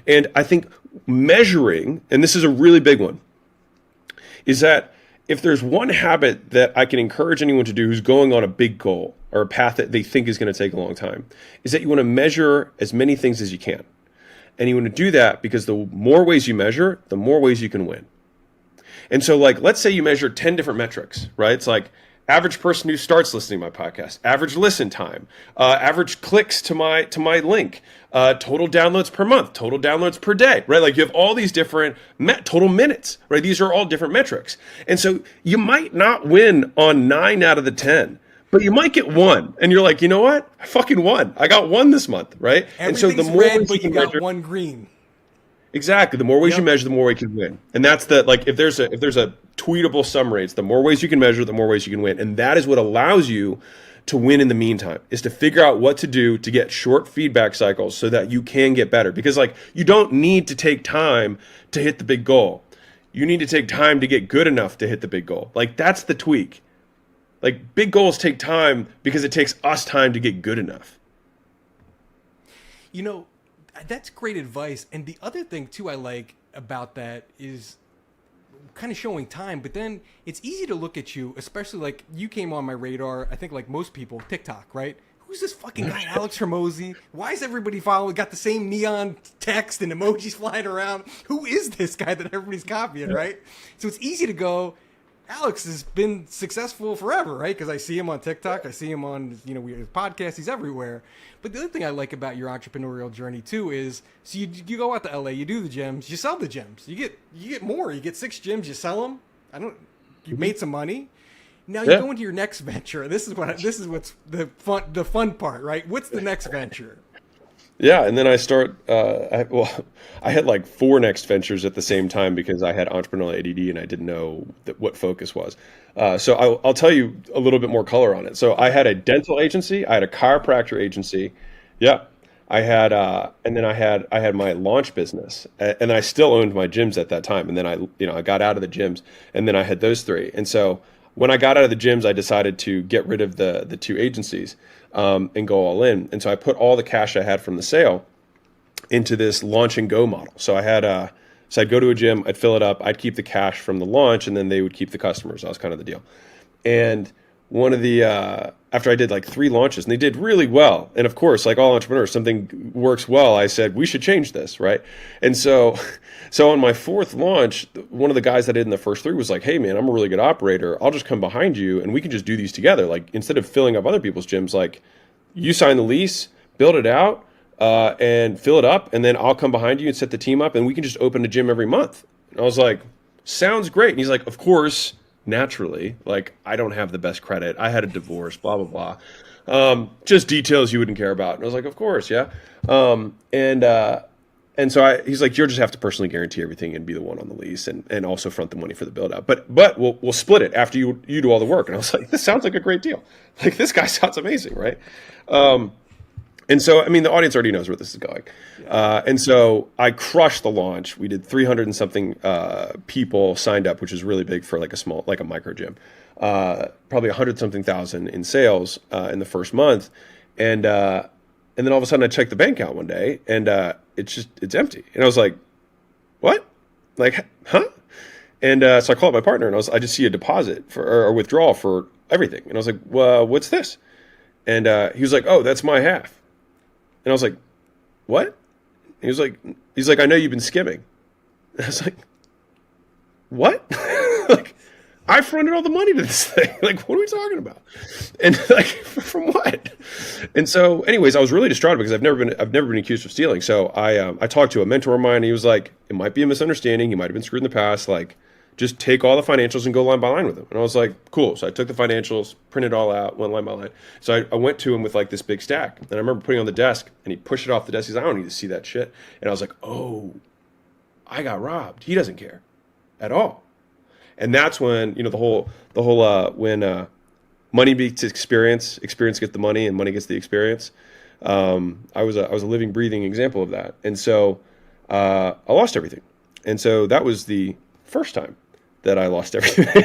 And I think measuring, and this is a really big one, is that if there's one habit that I can encourage anyone to do who's going on a big goal or a path that they think is going to take a long time, is that you want to measure as many things as you can. And you want to do that because the more ways you measure, the more ways you can win. And so, like, let's say you measure 10 different metrics, right? It's like average person who starts listening to my podcast, average listen time, average clicks to my link, total downloads per month, total downloads per day, right? Like you have all these different total minutes, right? These are all different metrics. And so you might not win on 9 out of the 10, but you might get one. And you're like, you know what? I fucking won. I got one this month, right? Everything's and so the more red, but you got measure, one green. Exactly. The more ways you measure, the more ways you can win. And that's the, like, if there's a tweetable summary, it's the more ways you can measure, the more ways you can win. And that is what allows you to win in the meantime, is to figure out what to do to get short feedback cycles so that you can get better. Because, like, you don't need to take time to hit the big goal. You need to take time to get good enough to hit the big goal. Like, that's the tweak. Like, big goals take time because it takes us time to get good enough. You know, that's great advice. And the other thing too I like about that is kind of showing time, but then it's easy to look at you, especially like you came on my radar, I think like most people, TikTok, right? Who's this fucking guy, Alex Hormozi? Why is everybody following? Got the same neon text and emojis flying around. Who is this guy that everybody's copying, right? So it's easy to go, Alex has been successful forever, right? Because I see him on TikTok, I see him on his podcast, he's everywhere. But the other thing I like about your entrepreneurial journey too is, so you go out to LA, you do the gyms, you sell the gyms, you get more, you get 6 gyms, you sell them. You made some money. Now you go into your next venture. This is what's the fun part, right? What's the next venture? Yeah, and then I start. I had like 4 next ventures at the same time because I had entrepreneurial ADD and I didn't know what focus was. So I'll tell you a little bit more color on it. So I had a dental agency, I had a chiropractor agency, yeah. I had, and then I had my launch business, and I still owned my gyms at that time. And then I got out of the gyms, and then I had those 3. And so when I got out of the gyms, I decided to get rid of the 2 agencies. And go all in. And so I put all the cash I had from the sale into this launch and go model. So so I'd go to a gym, I'd fill it up, I'd keep the cash from the launch, and then they would keep the customers. That was kind of the deal. And one of the, after I did like 3 launches, and they did really well. And of course, like all entrepreneurs, something works well. I said, we should change this, right? And so on my 4th launch, one of the guys that I did in the first 3 was like, hey man, I'm a really good operator. I'll just come behind you and we can just do these together. Like, instead of filling up other people's gyms, like, you sign the lease, build it out, and fill it up, and then I'll come behind you and set the team up, and we can just open a gym every month. And I was like, sounds great. And he's like, of course, naturally, like, I don't have the best credit. I had a divorce, blah, blah, blah. Just details you wouldn't care about. And I was like, of course, yeah. And so he's like, you'll just have to personally guarantee everything and be the one on the lease and also front the money for the build out. But we'll split it after you do all the work. And I was like, this sounds like a great deal. Like, this guy sounds amazing, right? And so, I mean, the audience already knows where this is going. And so I crushed the launch. We did 300 and something people signed up, which is really big for like a micro gym. Probably 100 something thousand in sales in the first month. And then all of a sudden I checked the bank account one day and it's empty. And I was like, what? Like, huh? And so I called my partner and I just see a deposit or withdrawal for everything. And I was like, well, what's this? And he was like, oh, that's my half. And I was like, what? And he's like, I know you've been skimming. And I was like, what? Like, I fronted all the money to this thing. Like, what are we talking about? And like, from what? And so, anyways, I was really distraught because I've never been accused of stealing. So I talked to a mentor of mine. And he was like, it might be a misunderstanding. You might have been screwed in the past. Like, just take all the financials and go line by line with them. And I was like, cool. So I took the financials, printed it all out, went line by line. So I went to him with like this big stack. And I remember putting it on the desk and he pushed it off the desk. He's like, I don't need to see that shit. And I was like, oh, I got robbed. He doesn't care at all. And that's when, when money beats experience, experience gets the money, and money gets the experience. I was a living, breathing example of that. And so I lost everything. And so that was the first time that I lost everything.